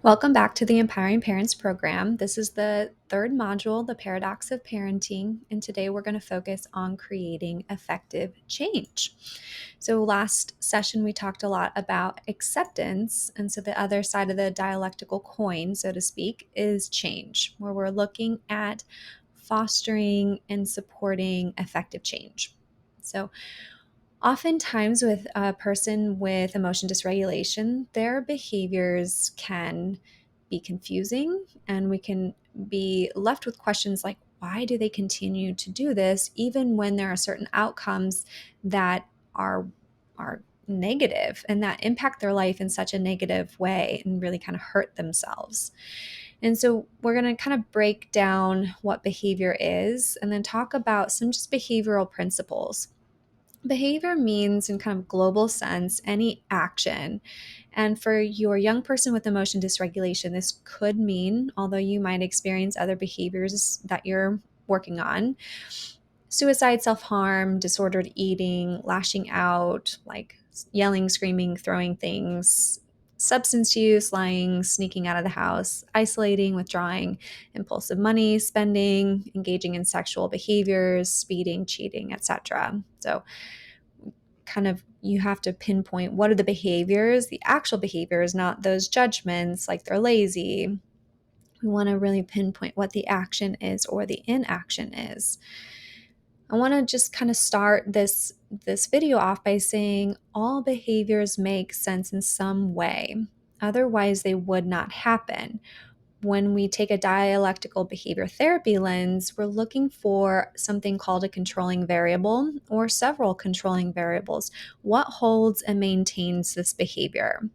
Welcome back to the Empowering Parents program. This is the third module, The Paradox of Parenting, and today we're going to focus on creating effective change. So, last session we talked a lot about acceptance, and so the other side of the dialectical coin, so to speak, is change, where we're looking at fostering and supporting effective change. So, oftentimes, with a person with emotion dysregulation, their behaviors can be confusing, and we can be left with questions like, why do they continue to do this, even when there are certain outcomes that are, are negative and that impact their life in such a negative way and really kind of hurt themselves? And so, we're going to kind of break down what behavior is and then talk about some just behavioral principles. Behavior means, in kind of global sense, any action. And for your young person with emotion dysregulation, this could mean, although you might experience other behaviors that you're working on, suicide, self-harm, disordered eating, lashing out, like yelling, screaming, throwing things, substance use, lying, sneaking out of the house, isolating, withdrawing, impulsive money spending, engaging in sexual behaviors, speeding, cheating, etc. So kind of you have to pinpoint what are the behaviors, the actual behaviors, not those judgments like they're lazy. We want to really pinpoint what the action is or the inaction is. I want to just kind of start this video off by saying all behaviors make sense in some way. Otherwise, they would not happen. When we take a dialectical behavior therapy lens, we're looking for something called a controlling variable or several controlling variables. What holds and maintains this behavior?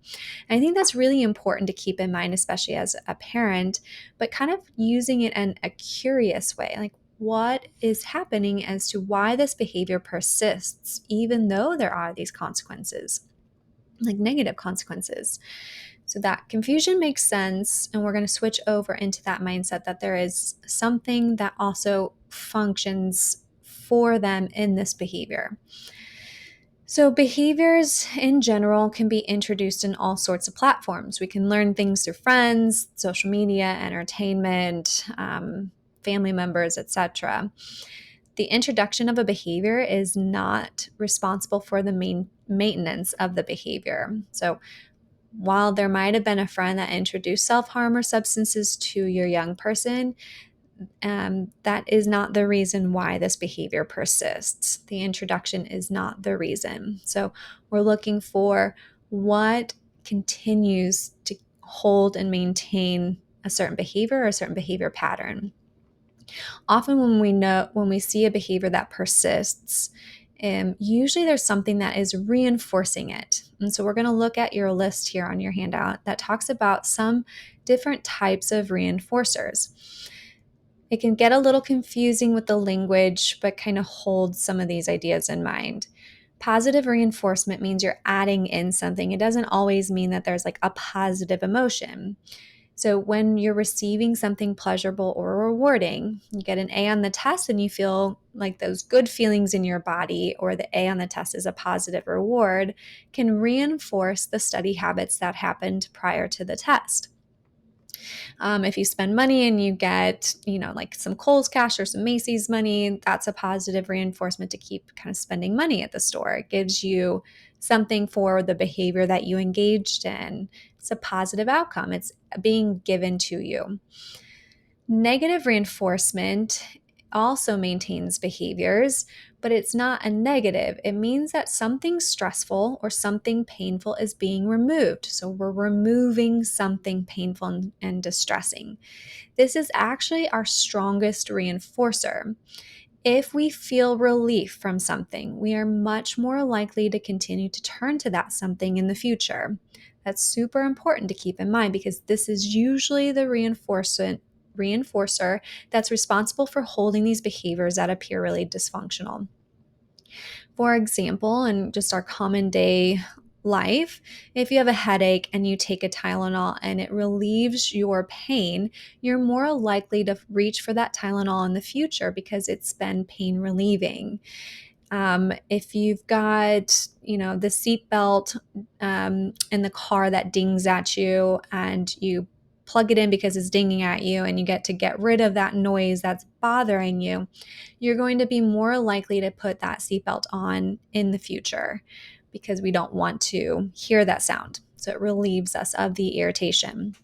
And I think that's really important to keep in mind, especially as a parent, but kind of using it in a curious way. Like, what is happening as to why this behavior persists, even though there are these consequences, like negative consequences? So that confusion makes sense, and we're going to switch over into that mindset that there is something that also functions for them in this behavior. So, behaviors in general can be introduced in all sorts of platforms. We can learn things through friends, social media, entertainment, family members, etc. The introduction of a behavior is not responsible for the main maintenance of the behavior. So, while there might have been a friend that introduced self harm or substances to your young person, that is not the reason why this behavior persists. The introduction is not the reason. So we're looking for what continues to hold and maintain a certain behavior or a certain behavior pattern. Often when we see a behavior that persists, usually there's something that is reinforcing it. And so we're going to look at your list here on your handout that talks about some different types of reinforcers. It can get a little confusing with the language, but kind of hold some of these ideas in mind. Positive reinforcement means you're adding in something. It doesn't always mean that there's like a positive emotion. So when you're receiving something pleasurable or rewarding, you get an A on the test and you feel like those good feelings in your body, or the A on the test is a positive reward, can reinforce the study habits that happened prior to the test. If you spend money and you get, like some Kohl's cash or some Macy's money, that's a positive reinforcement to keep kind of spending money at the store. It gives you something for the behavior that you engaged in. It's a positive outcome. It's being given to you. Negative reinforcement also maintains behaviors, but it's not a negative. It means that something stressful or something painful is being removed. So we're removing something painful and distressing. This is actually our strongest reinforcer. If we feel relief from something, we are much more likely to continue to turn to that something in the future. That's super important to keep in mind because this is usually the reinforcer that's responsible for holding these behaviors that appear really dysfunctional. For example, in just our common day life, if you have a headache and you take a Tylenol and it relieves your pain, you're more likely to reach for that Tylenol in the future because it's been pain relieving. If you've got, the seatbelt in the car that dings at you and you plug it in because it's dinging at you and you get to get rid of that noise that's bothering you, you're going to be more likely to put that seatbelt on in the future because we don't want to hear that sound. So it relieves us of the irritation.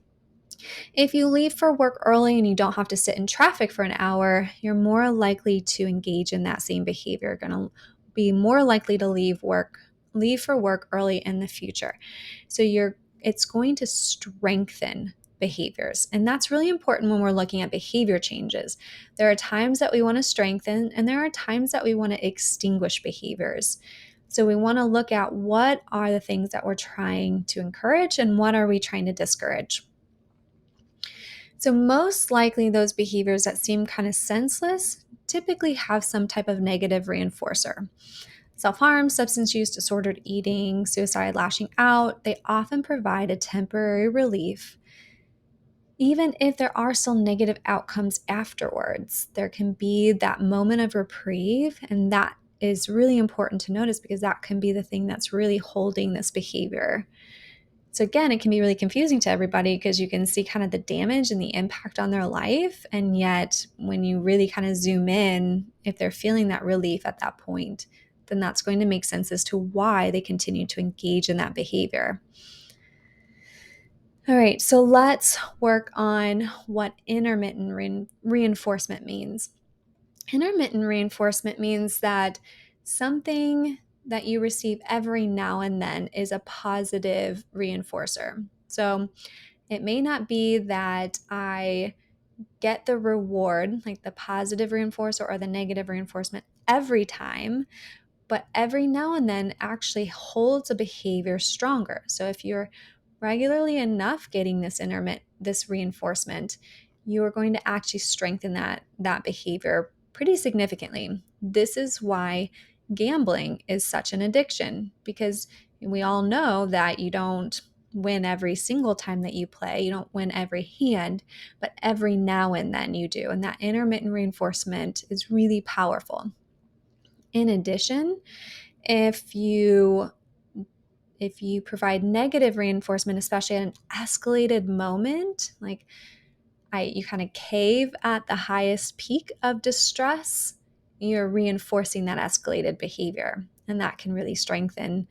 If you leave for work early and you don't have to sit in traffic for an hour, you're more likely to engage in that same behavior. You're going to be more likely to leave for work early in the future. So it's going to strengthen behaviors. And that's really important when we're looking at behavior changes. There are times that we want to strengthen and there are times that we want to extinguish behaviors. So we want to look at what are the things that we're trying to encourage and what are we trying to discourage. So, most likely, those behaviors that seem kind of senseless typically have some type of negative reinforcer. Self harm, substance use, disordered eating, suicide, lashing out, they often provide a temporary relief. Even if there are still negative outcomes afterwards, there can be that moment of reprieve, and that is really important to notice because that can be the thing that's really holding this behavior. So again, it can be really confusing to everybody because you can see kind of the damage and the impact on their life. And yet, when you really kind of zoom in, if they're feeling that relief at that point, then that's going to make sense as to why they continue to engage in that behavior. All right, so let's work on what intermittent reinforcement means. Intermittent reinforcement means that something that you receive every now and then is a positive reinforcer. So it may not be that I get the reward, like the positive reinforcer or the negative reinforcement every time, but every now and then actually holds a behavior stronger. So if you're regularly enough getting this reinforcement, you are going to actually strengthen that behavior pretty significantly. This is why gambling is such an addiction, because we all know that you don't win every single time that you play. You don't win every hand, but every now and then you do. And that intermittent reinforcement is really powerful. In addition, if you provide negative reinforcement, especially at an escalated moment, like you kind of cave at the highest peak of distress, you're reinforcing that escalated behavior. And that can really strengthen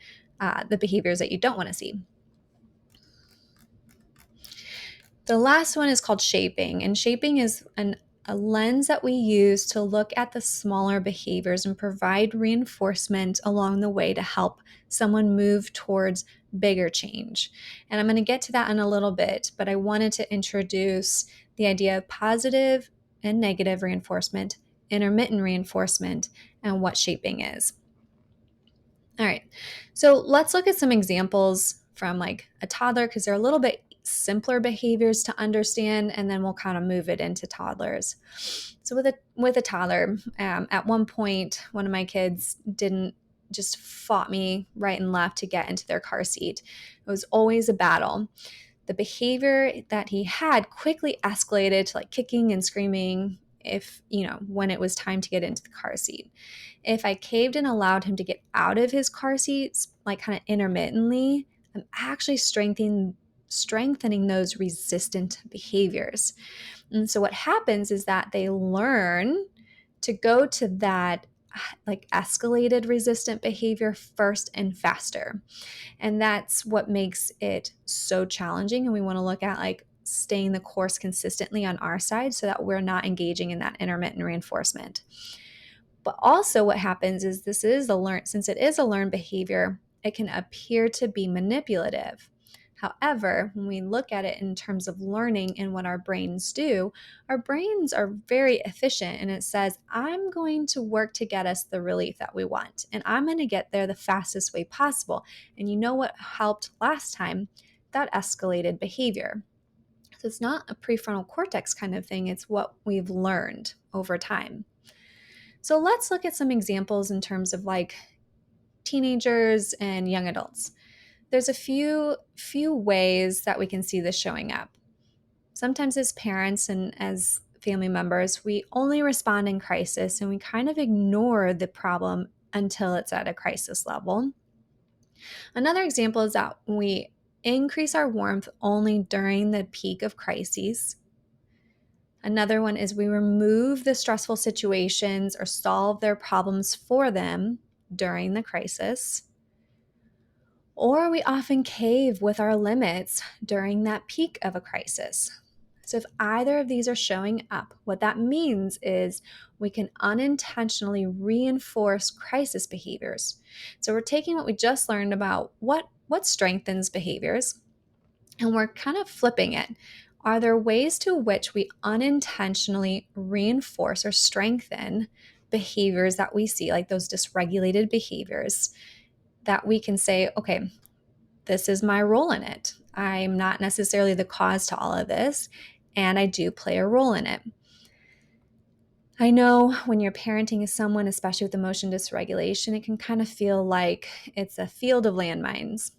the behaviors that you don't want to see. The last one is called shaping, and shaping is a lens that we use to look at the smaller behaviors and provide reinforcement along the way to help someone move towards bigger change. And I'm going to get to that in a little bit, but I wanted to introduce the idea of positive and negative reinforcement, intermittent reinforcement, and what shaping is. All right, so let's look at some examples from like a toddler because they're a little bit simpler behaviors to understand, and then we'll kind of move it into toddlers. So with a toddler, at one point, one of my kids didn't just fought me right and left to get into their car seat. It was always a battle. The behavior that he had quickly escalated to like kicking and screaming when it was time to get into the car seat. If I caved and allowed him to get out of his car seats, like kind of intermittently, I'm actually strengthening those resistant behaviors. And so what happens is that they learn to go to that like escalated resistant behavior first and faster. And that's what makes it so challenging. And we want to look at like staying the course consistently on our side so that we're not engaging in that intermittent reinforcement. But also what happens is since it is a learned behavior, it can appear to be manipulative. However, when we look at it in terms of learning and what our brains do, our brains are very efficient, and it says, I'm going to work to get us the relief that we want, and I'm going to get there the fastest way possible. And you know what helped last time? That escalated behavior. So it's not a prefrontal cortex kind of thing, it's what we've learned over time. So let's look at some examples in terms of like teenagers and young adults. There's a few ways that we can see this showing up. Sometimes as parents and as family members, we only respond in crisis and we kind of ignore the problem until it's at a crisis level. Another example is that we increase our warmth only during the peak of crises. Another one is we remove the stressful situations or solve their problems for them during the crisis. Or we often cave with our limits during that peak of a crisis. So, if either of these are showing up, what that means is we can unintentionally reinforce crisis behaviors. So, we're taking what we just learned about what strengthens behaviors, and we're kind of flipping it. Are there ways to which we unintentionally reinforce or strengthen behaviors that we see, like those dysregulated behaviors, that we can say, okay, this is my role in it. I'm not necessarily the cause to all of this, and I do play a role in it. I know when you're parenting someone, especially with emotion dysregulation, it can kind of feel like it's a field of landmines.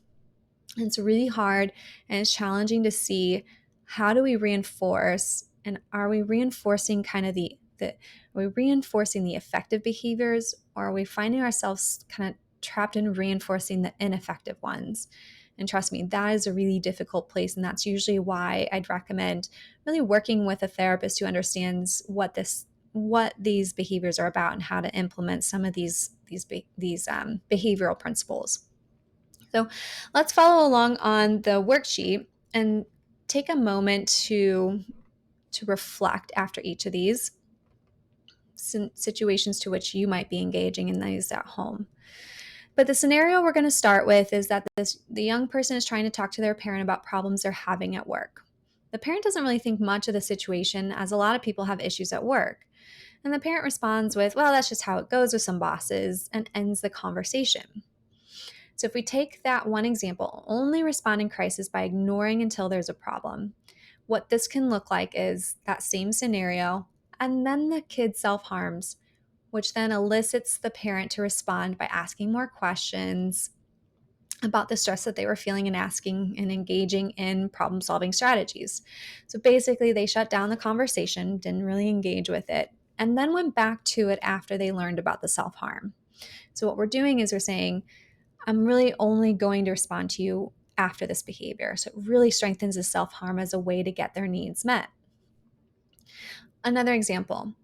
It's really hard and it's challenging to see how do we reinforce, and are we reinforcing kind of are we reinforcing the effective behaviors, or are we finding ourselves kind of trapped in reinforcing the ineffective ones? And trust me, that is a really difficult place, and that's usually why I'd recommend really working with a therapist who understands what these behaviors are about and how to implement some of these behavioral principles. So let's follow along on the worksheet and take a moment to reflect after each of these situations to which you might be engaging in these at home. But the scenario we're going to start with is that the young person is trying to talk to their parent about problems they're having at work. The parent doesn't really think much of the situation, as a lot of people have issues at work. And the parent responds with, well, that's just how it goes with some bosses, and ends the conversation. So if we take that one example, only respond in crisis by ignoring until there's a problem, what this can look like is that same scenario, and then the kid self-harms, which then elicits the parent to respond by asking more questions about the stress that they were feeling and asking and engaging in problem solving strategies. So basically, they shut down the conversation, didn't really engage with it, and then went back to it after they learned about the self harm. So, what we're doing is we're saying, I'm really only going to respond to you after this behavior. So, it really strengthens the self harm as a way to get their needs met. Another example,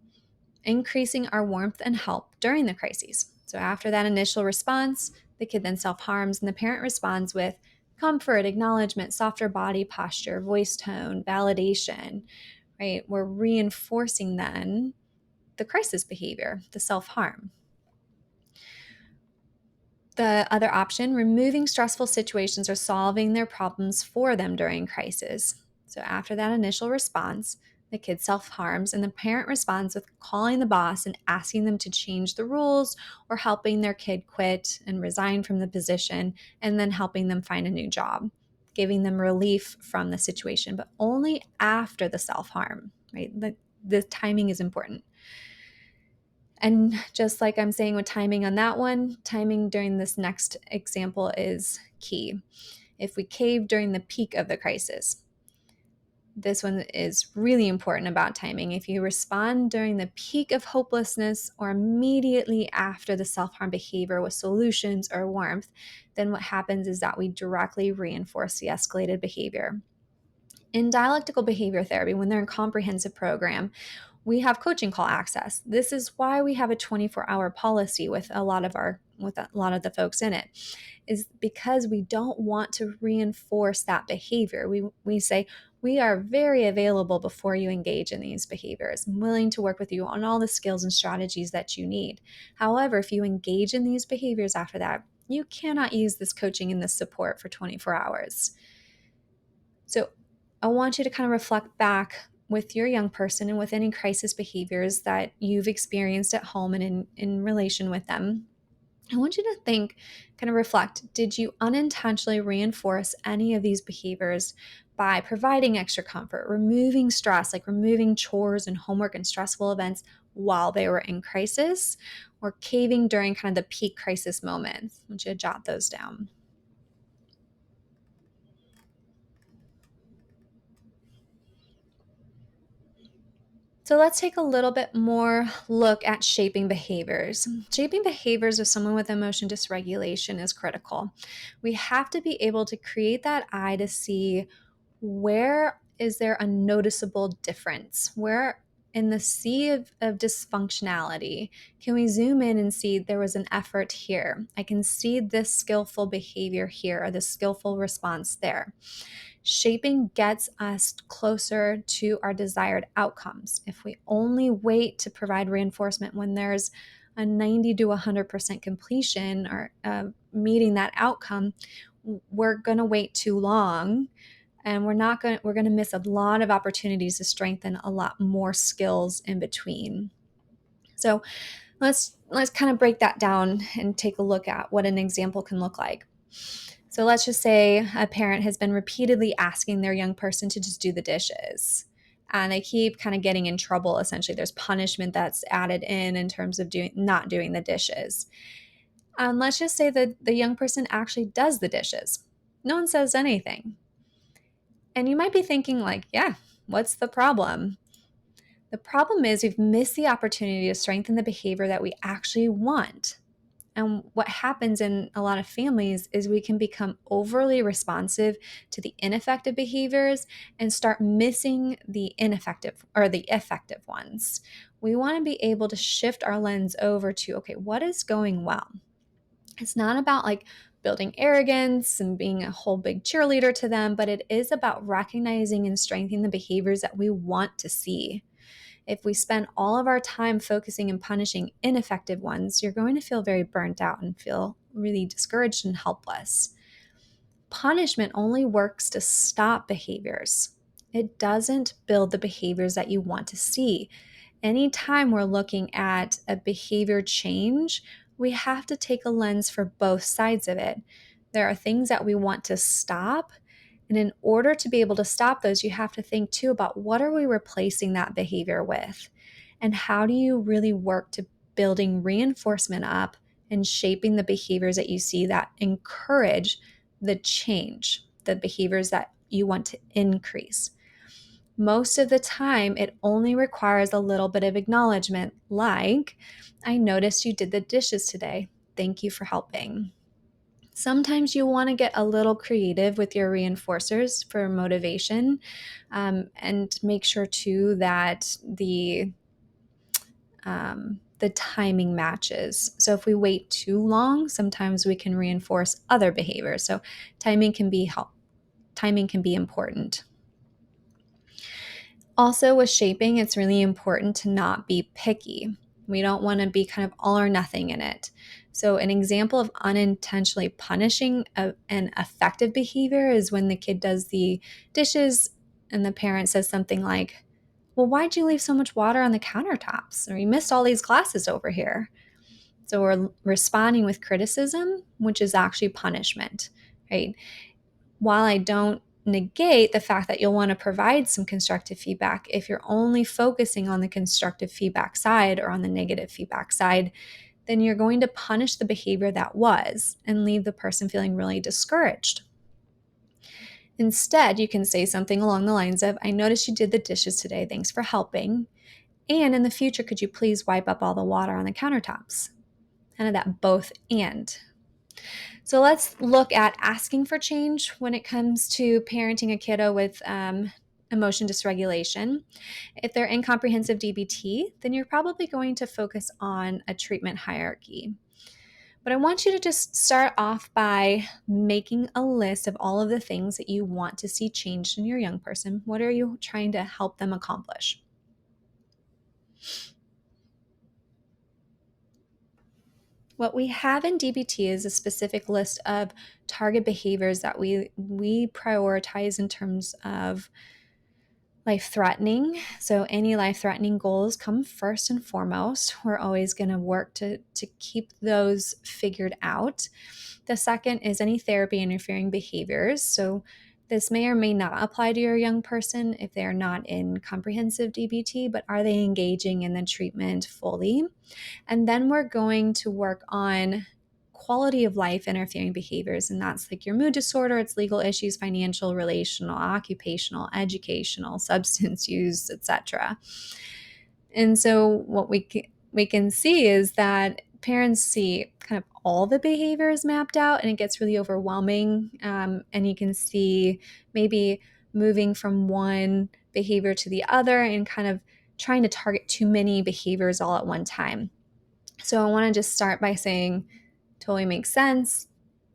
increasing our warmth and help during the crises. So after that initial response, the kid then self-harms and the parent responds with comfort, acknowledgement, softer body posture, voice tone, validation, right? We're reinforcing then the crisis behavior, the self-harm. The other option, removing stressful situations or solving their problems for them during crisis. So after that initial response, the kid self-harms and the parent responds with calling the boss and asking them to change the rules, or helping their kid quit and resign from the position, and then helping them find a new job, giving them relief from the situation, but only after the self-harm, right? The timing is important. And just like I'm saying with timing on that one, timing during this next example is key. If we cave during the peak of the crisis, this one is really important about timing. If you respond during the peak of hopelessness or immediately after the self-harm behavior with solutions or warmth, then what happens is that we directly reinforce the escalated behavior. In dialectical behavior therapy, when they're in comprehensive program, we have coaching call access. This is why we have a 24-hour policy with a lot of the folks in it, is because we don't want to reinforce that behavior. We say we are very available before you engage in these behaviors. I'm willing to work with you on all the skills and strategies that you need. However, if you engage in these behaviors after that, you cannot use this coaching and this support for 24 hours. So I want you to kind of reflect back with your young person and with any crisis behaviors that you've experienced at home and in relation with them. I want you to think, kind of reflect, did you unintentionally reinforce any of these behaviors by providing extra comfort, removing stress, like removing chores and homework and stressful events while they were in crisis, or caving during kind of the peak crisis moments? I want you to jot those down. So let's take a little bit more look at shaping behaviors. Shaping behaviors of someone with emotion dysregulation is critical. We have to be able to create that eye to see where is there a noticeable difference? Where in the sea of dysfunctionality, can we zoom in and see there was an effort here? I can see this skillful behavior here or this skillful response there. Shaping gets us closer to our desired outcomes. If we only wait to provide reinforcement when there's a 90 to 100% completion or meeting that outcome, we're going to wait too long, and we're going to miss a lot of opportunities to strengthen a lot more skills in between. So let's kind of break that down and take a look at what an example can look like. So let's just say a parent has been repeatedly asking their young person to just do the dishes, and they keep kind of getting in trouble. Essentially, there's punishment that's added in terms of not doing the dishes. And let's just say that the young person actually does the dishes. No one says anything. And you might be thinking, like, yeah, what's the problem? The problem is we've missed the opportunity to strengthen the behavior that we actually want. And what happens in a lot of families is we can become overly responsive to the ineffective behaviors and start missing the ineffective or the effective ones. We want to be able to shift our lens over to, okay, what is going well? It's not about like building arrogance and being a whole big cheerleader to them, but it is about recognizing and strengthening the behaviors that we want to see. If we spend all of our time focusing and punishing ineffective ones, you're going to feel very burnt out and feel really discouraged and helpless. Punishment only works to stop behaviors. It doesn't build the behaviors that you want to see. Anytime we're looking at a behavior change, we have to take a lens for both sides of it. There are things that we want to stop, and in order to be able to stop those, you have to think too about what are we replacing that behavior with? And how do you really work to building reinforcement up and shaping the behaviors that you see that encourage the change, the behaviors that you want to increase? Most of the time, it only requires a little bit of acknowledgement, like, I noticed you did the dishes today. Thank you for helping. Sometimes you want to get a little creative with your reinforcers for motivation, and make sure too that the timing matches. So if we wait too long, sometimes we can reinforce other behaviors. So timing can be timing can be important. Also, with shaping, it's really important to not be picky. We don't want to be kind of all or nothing in it. So, an example of unintentionally punishing an effective behavior is when the kid does the dishes and the parent says something like, well, why'd you leave so much water on the countertops? Or you missed all these glasses over here. So, we're responding with criticism, which is actually punishment, right? While I don't negate the fact that you'll want to provide some constructive feedback, if you're only focusing on the constructive feedback side or on the negative feedback side, then you're going to punish the behavior that was and leave the person feeling really discouraged. Instead, you can say something along the lines of, I noticed you did the dishes today. Thanks for helping. And in the future, could you please wipe up all the water on the countertops? Kind of that both and. So let's look at asking for change when it comes to parenting a kiddo with emotion dysregulation. If they're in comprehensive DBT, then you're probably going to focus on a treatment hierarchy. But I want you to just start off by making a list of all of the things that you want to see changed in your young person. What are you trying to help them accomplish? What we have in DBT is a specific list of target behaviors that we prioritize in terms of life threatening. So any life threatening goals come first and foremost. We're always going to work to keep those figured out. The second is any therapy interfering behaviors. So this may or may not apply to your young person if they are not in comprehensive DBT, but are they engaging in the treatment fully? And then we're going to work on quality of life interfering behaviors. And that's like your mood disorder, it's legal issues, financial, relational, occupational, educational, substance use, etc. And so what we can see is that parents see kind of all the behaviors mapped out, and it gets really overwhelming. And you can see maybe moving from one behavior to the other and kind of trying to target too many behaviors all at one time. So I want to just start by saying, totally makes sense.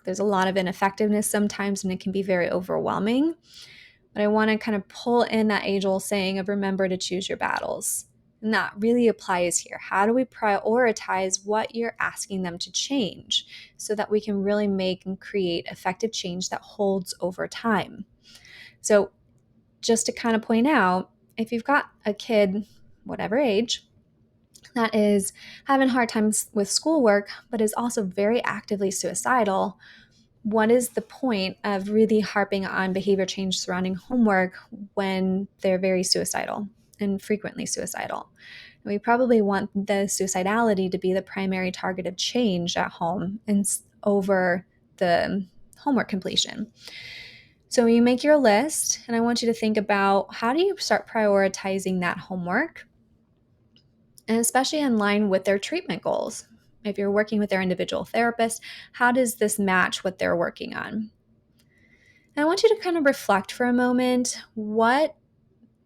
There's a lot of ineffectiveness sometimes, and it can be very overwhelming. But I want to kind of pull in that age old saying of remember to choose your battles. And that really applies here. How do we prioritize what you're asking them to change so that we can really make and create effective change that holds over time? So, just to kind of point out, if you've got a kid, whatever age, that is having hard times with schoolwork, but is also very actively suicidal, what is the point of really harping on behavior change surrounding homework when they're very suicidal and frequently suicidal? We probably want the suicidality to be the primary target of change at home and over the homework completion. So you make your list, and I want you to think about how do you start prioritizing that homework, and especially in line with their treatment goals. If you're working with their individual therapist, how does this match what they're working on? And I want you to kind of reflect for a moment. What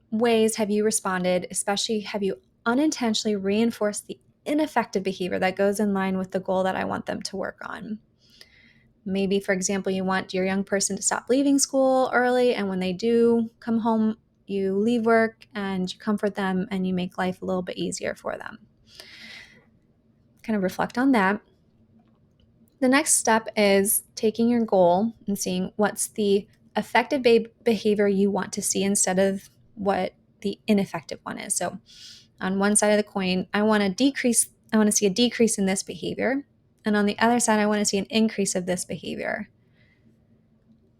ways have you responded, especially have you unintentionally reinforced the ineffective behavior that goes in line with the goal that I want them to work on? Maybe, for example, you want your young person to stop leaving school early, and when they do come home, you leave work and you comfort them and you make life a little bit easier for them. Kind of reflect on that. The next step is taking your goal and seeing what's the effective behavior you want to see instead of what the ineffective one is. So on one side of the coin, I want to see a decrease in this behavior. And on the other side, I want to see an increase of this behavior.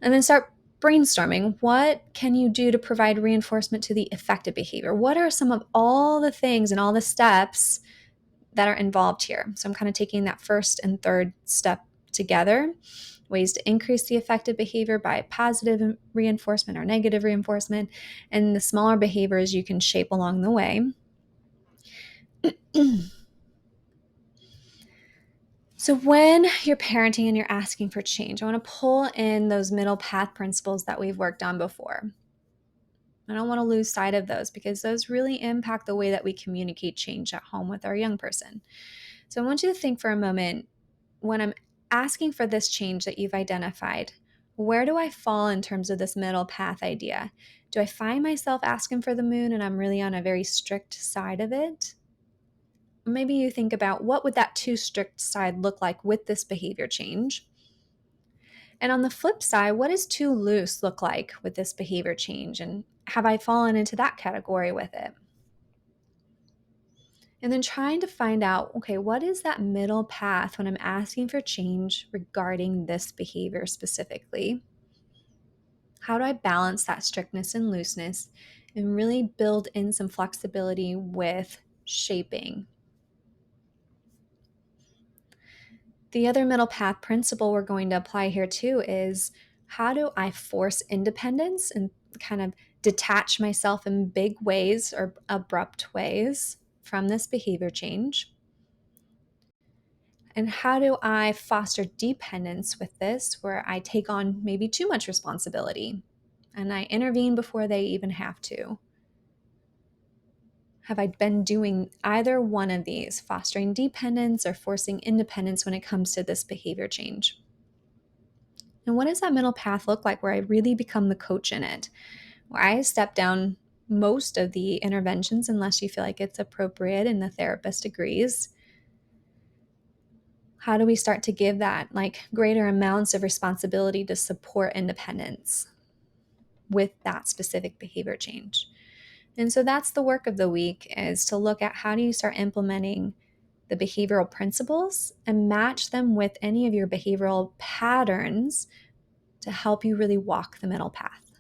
And then start brainstorming. What can you do to provide reinforcement to the effective behavior? What are some of all the things and all the steps that are involved here? So I'm kind of taking that first and third step together, ways to increase the effective behavior by positive reinforcement or negative reinforcement, and the smaller behaviors you can shape along the way. So when you're parenting and you're asking for change, I want to pull in those middle path principles that we've worked on before. I don't want to lose sight of those because those really impact the way that we communicate change at home with our young person. So I want you to think for a moment, when I'm asking for this change that you've identified, where do I fall in terms of this middle path idea? Do I find myself asking for the moon and I'm really on a very strict side of it? Maybe you think about what would that too strict side look like with this behavior change? And on the flip side, what does too loose look like with this behavior change? And have I fallen into that category with it? And then trying to find out, okay, what is that middle path when I'm asking for change regarding this behavior specifically? How do I balance that strictness and looseness and really build in some flexibility with shaping? The other middle path principle we're going to apply here too is how do I force independence and kind of detach myself in big ways or abrupt ways from this behavior change? And how do I foster dependence with this, where I take on maybe too much responsibility and I intervene before they even have to? Have I been doing either one of these, fostering dependence or forcing independence when it comes to this behavior change? And what does that middle path look like where I really become the coach in it, where I step down most of the interventions unless you feel like it's appropriate and the therapist agrees? How do we start to give that like greater amounts of responsibility to support independence with that specific behavior change? And so that's the work of the week, is to look at how do you start implementing the behavioral principles and match them with any of your behavioral patterns to help you really walk the middle path.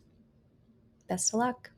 Best of luck.